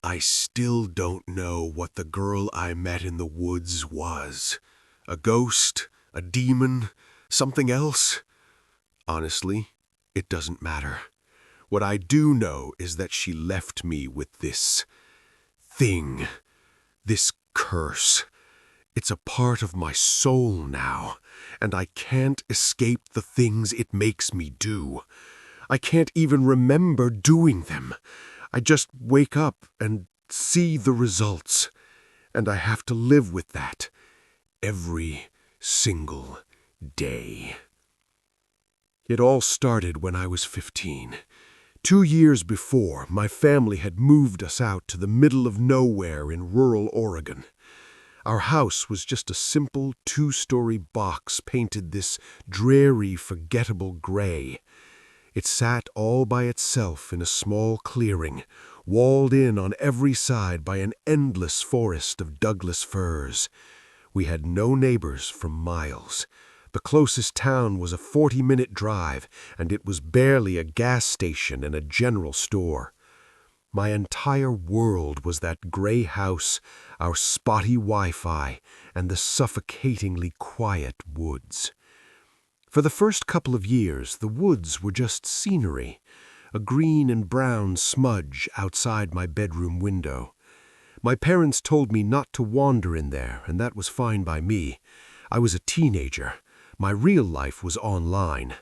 I still don't know what the girl I met in the woods was. A ghost? A demon? Something else? Honestly, it doesn't matter. What I do know is that she left me with this thing, this curse. It's a part of my soul now, and I can't escape the things it makes me do. I can't even remember doing them. I just wake up and see the results, and I have to live with that every single day. It all started when I was 15. 2 years before, my family had moved us out to the middle of nowhere in rural Oregon. Our house was just a simple 2-story box painted this dreary, forgettable gray. It sat all by itself in a small clearing, walled in on every side by an endless forest of Douglas firs. We had no neighbors for miles. The closest town was a 40-minute drive, and it was barely a gas station and a general store. My entire world was that gray house, our spotty Wi-Fi, and the suffocatingly quiet woods. For the first couple of years, the woods were just scenery, a green and brown smudge outside my bedroom window. My parents told me not to wander in there, and that was fine by me. I was a teenager. My real life was online.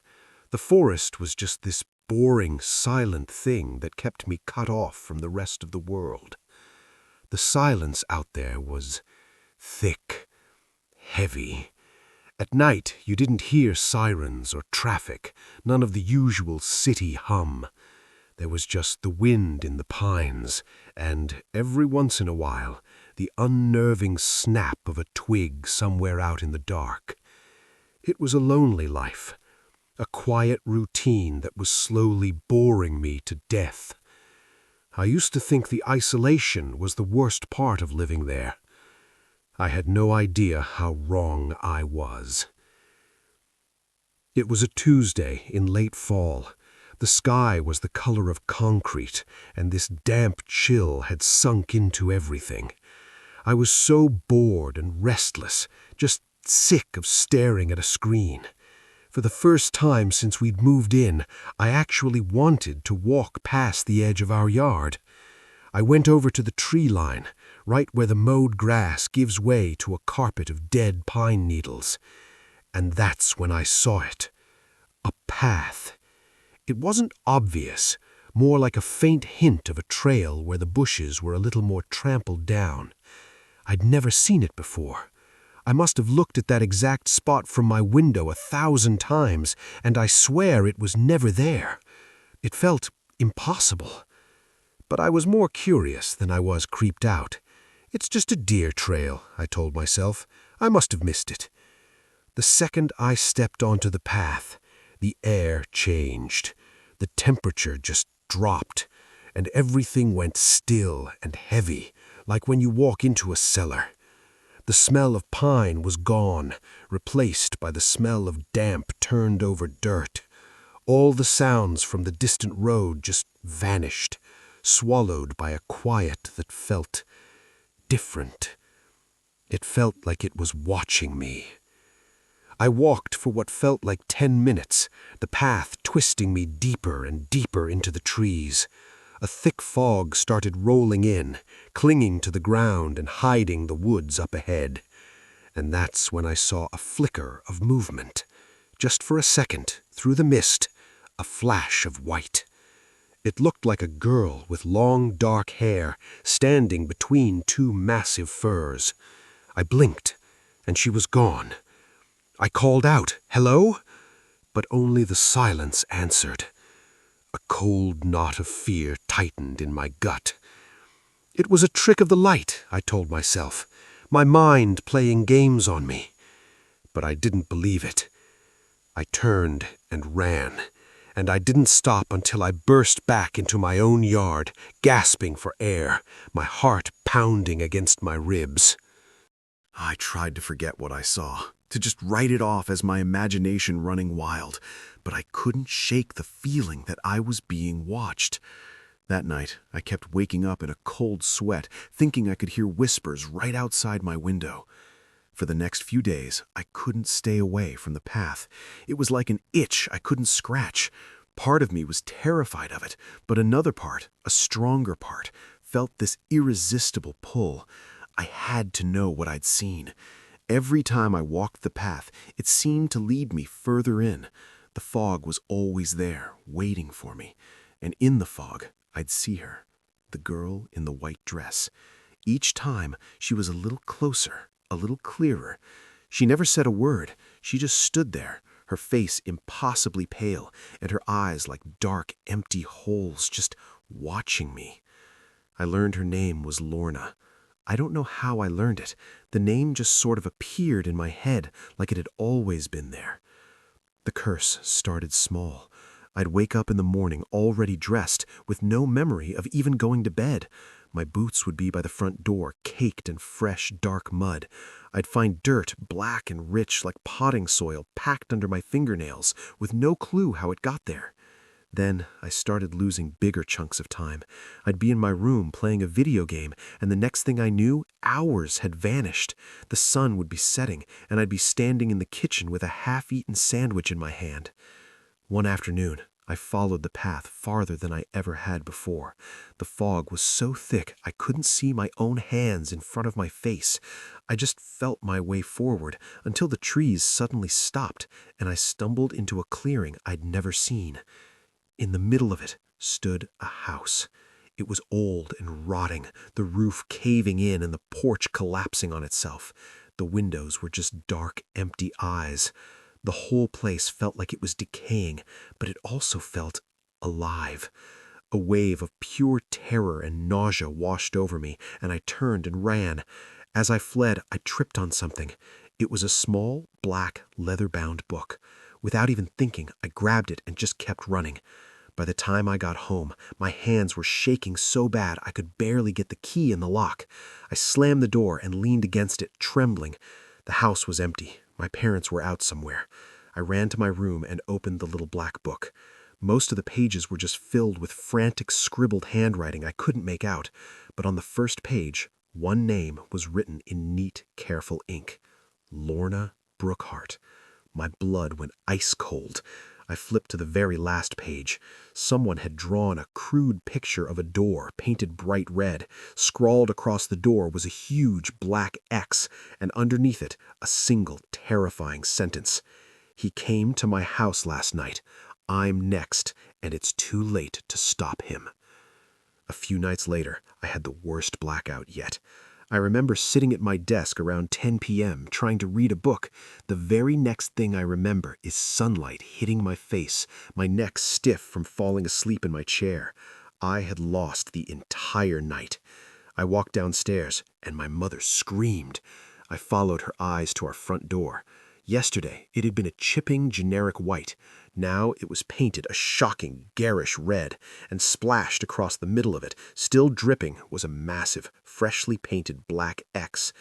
The forest was just this boring, silent thing that kept me cut off from the rest of the world. The silence out there was thick, heavy. At night, you didn't hear sirens or traffic, none of the usual city hum. There was just the wind in the pines, and, every once in a while, the unnerving snap of a twig somewhere out in the dark. It was a lonely life, a quiet routine that was slowly boring me to death. I used to think the isolation was the worst part of living there. I had no idea how wrong I was. It was a Tuesday in late fall. The sky was the color of concrete, and this damp chill had sunk into everything. I was so bored and restless, just sick of staring at a screen. For the first time since we'd moved in, I actually wanted to walk past the edge of our yard. I went over to the tree line, right where the mowed grass gives way to a carpet of dead pine needles. And that's when I saw it. A path. It wasn't obvious, more like a faint hint of a trail where the bushes were a little more trampled down. I'd never seen it before. I must have looked at that exact spot from my window 1,000 times, and I swear it was never there. It felt impossible. But I was more curious than I was creeped out. It's just a deer trail, I told myself. I must have missed it. The second I stepped onto the path, the air changed. The temperature just dropped, and everything went still and heavy, like when you walk into a cellar. The smell of pine was gone, replaced by the smell of damp turned-over dirt. All the sounds from the distant road just vanished, swallowed by a quiet that felt different. It felt like it was watching me. I walked for what felt like 10 minutes, the path twisting me deeper and deeper into the trees. A thick fog started rolling in, clinging to the ground and hiding the woods up ahead. And that's when I saw a flicker of movement. Just for a second, through the mist, a flash of white. It looked like a girl with long, dark hair standing between 2 massive firs. I blinked, and she was gone. I called out, "Hello?" But only the silence answered. A cold knot of fear tightened in my gut. It was a trick of the light, I told myself, my mind playing games on me. But I didn't believe it. I turned and ran, and I didn't stop until I burst back into my own yard, gasping for air, my heart pounding against my ribs. I tried to forget what I saw, to just write it off as my imagination running wild, but I couldn't shake the feeling that I was being watched. That night, I kept waking up in a cold sweat, thinking I could hear whispers right outside my window. For the next few days, I couldn't stay away from the path. It was like an itch I couldn't scratch. Part of me was terrified of it, but another part, a stronger part, felt this irresistible pull. I had to know what I'd seen. Every time I walked the path, it seemed to lead me further in. The fog was always there, waiting for me. And in the fog, I'd see her, the girl in the white dress. Each time, she was a little closer, a little clearer. She never said a word. She just stood there, her face impossibly pale, and her eyes like dark, empty holes, just watching me. I learned her name was Lorna. I don't know how I learned it. The name just sort of appeared in my head, like it had always been there. The curse started small. I'd wake up in the morning already dressed, with no memory of even going to bed. My boots would be by the front door, caked in fresh, dark mud. I'd find dirt, black and rich like potting soil, packed under my fingernails, with no clue how it got there. Then I started losing bigger chunks of time. I'd be in my room playing a video game, and the next thing I knew, hours had vanished. The sun would be setting, and I'd be standing in the kitchen with a half-eaten sandwich in my hand. One afternoon, I followed the path farther than I ever had before. The fog was so thick I couldn't see my own hands in front of my face. I just felt my way forward until the trees suddenly stopped, and I stumbled into a clearing I'd never seen. In the middle of it stood a house. It was old and rotting, the roof caving in and the porch collapsing on itself. The windows were just dark, empty eyes. The whole place felt like it was decaying, but it also felt alive. A wave of pure terror and nausea washed over me, and I turned and ran. As I fled, I tripped on something. It was a small, black, leather-bound book. Without even thinking, I grabbed it and just kept running. By the time I got home, my hands were shaking so bad I could barely get the key in the lock. I slammed the door and leaned against it, trembling. The house was empty. My parents were out somewhere. I ran to my room and opened the little black book. Most of the pages were just filled with frantic, scribbled handwriting I couldn't make out. But on the first page, one name was written in neat, careful ink. Lorna Brookhart. My blood went ice cold. I flipped to the very last page. Someone had drawn a crude picture of a door painted bright red. Scrawled across the door was a huge black X, and underneath it, a single terrifying sentence. He came to my house last night. I'm next, and it's too late to stop him. A few nights later, I had the worst blackout yet. I remember sitting at my desk around 10 p.m. trying to read a book. The very next thing I remember is sunlight hitting my face, my neck stiff from falling asleep in my chair. I had lost the entire night. I walked downstairs, and my mother screamed. I followed her eyes to our front door. Yesterday, it had been a chipping, generic white. Now it was painted a shocking, garish red, and splashed across the middle of it, still dripping, was a massive, freshly painted black X.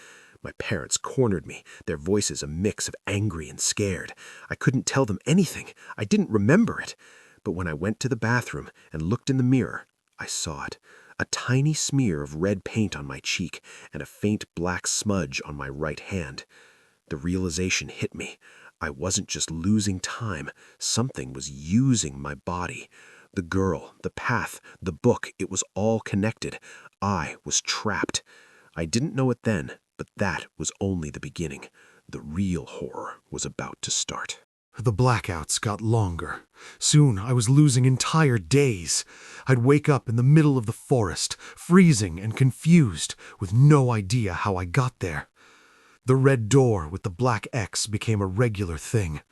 My parents cornered me, their voices a mix of angry and scared. I couldn't tell them anything. I didn't remember it. But when I went to the bathroom and looked in the mirror, I saw it. A tiny smear of red paint on my cheek and a faint black smudge on my right hand. The realization hit me. I wasn't just losing time. Something was using my body. The girl, the path, the book, it was all connected. I was trapped. I didn't know it then, but that was only the beginning. The real horror was about to start. The blackouts got longer. Soon I was losing entire days. I'd wake up in the middle of the forest, freezing and confused, with no idea how I got there. The red door with the black X became a regular thing.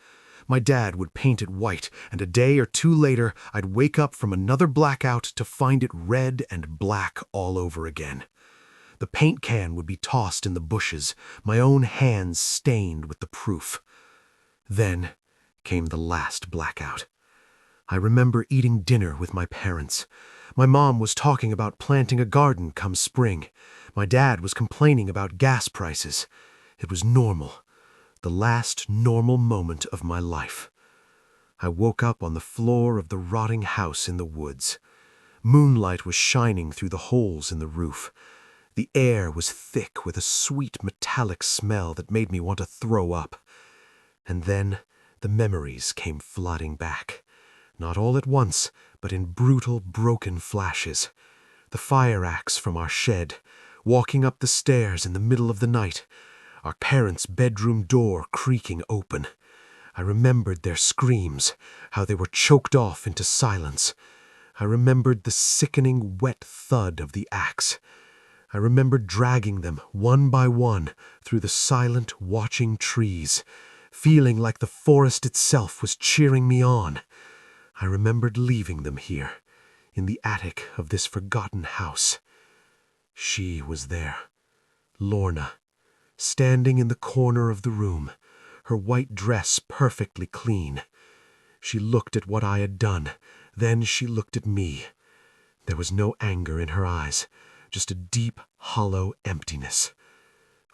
My dad would paint it white, and a day or two later, I'd wake up from another blackout to find it red and black all over again. The paint can would be tossed in the bushes, my own hands stained with the proof. Then came the last blackout. I remember eating dinner with my parents. My mom was talking about planting a garden come spring. My dad was complaining about gas prices. It was normal, the last normal moment of my life. I woke up on the floor of the rotting house in the woods. Moonlight was shining through the holes in the roof. The air was thick with a sweet metallic smell that made me want to throw up. And then the memories came flooding back. Not all at once, but in brutal, broken flashes. The fire axe from our shed, walking up the stairs in the middle of the night, our parents' bedroom door creaking open. I remembered their screams, how they were choked off into silence. I remembered the sickening wet thud of the axe. I remembered dragging them one by one through the silent, watching trees, feeling like the forest itself was cheering me on. I remembered leaving them here, in the attic of this forgotten house. She was there, Lorna, standing in the corner of the room, her white dress perfectly clean. She looked at what I had done, then she looked at me. There was no anger in her eyes, just a deep, hollow emptiness.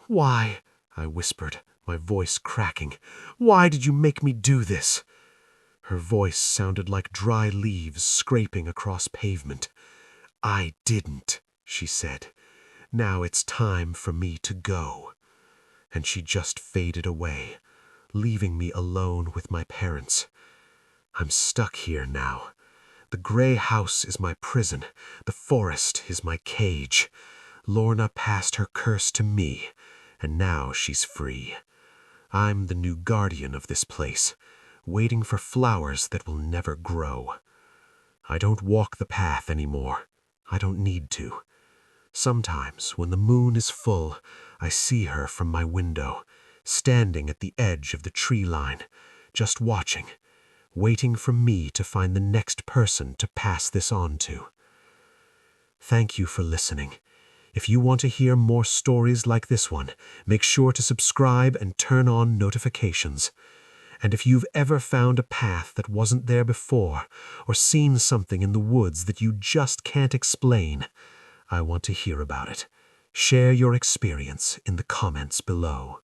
"Why?" I whispered, my voice cracking. "Why did you make me do this?" Her voice sounded like dry leaves scraping across pavement. "I didn't," she said. "Now it's time for me to go." And she just faded away, leaving me alone with my parents. I'm stuck here now. The gray house is my prison. The forest is my cage. Lorna passed her curse to me, and now she's free. I'm the new guardian of this place, waiting for flowers that will never grow. I don't walk the path anymore. I don't need to. Sometimes, when the moon is full, I see her from my window, standing at the edge of the tree line, just watching, waiting for me to find the next person to pass this on to. Thank you for listening. If you want to hear more stories like this one, make sure to subscribe and turn on notifications. And if you've ever found a path that wasn't there before, or seen something in the woods that you just can't explain, I want to hear about it. Share your experience in the comments below.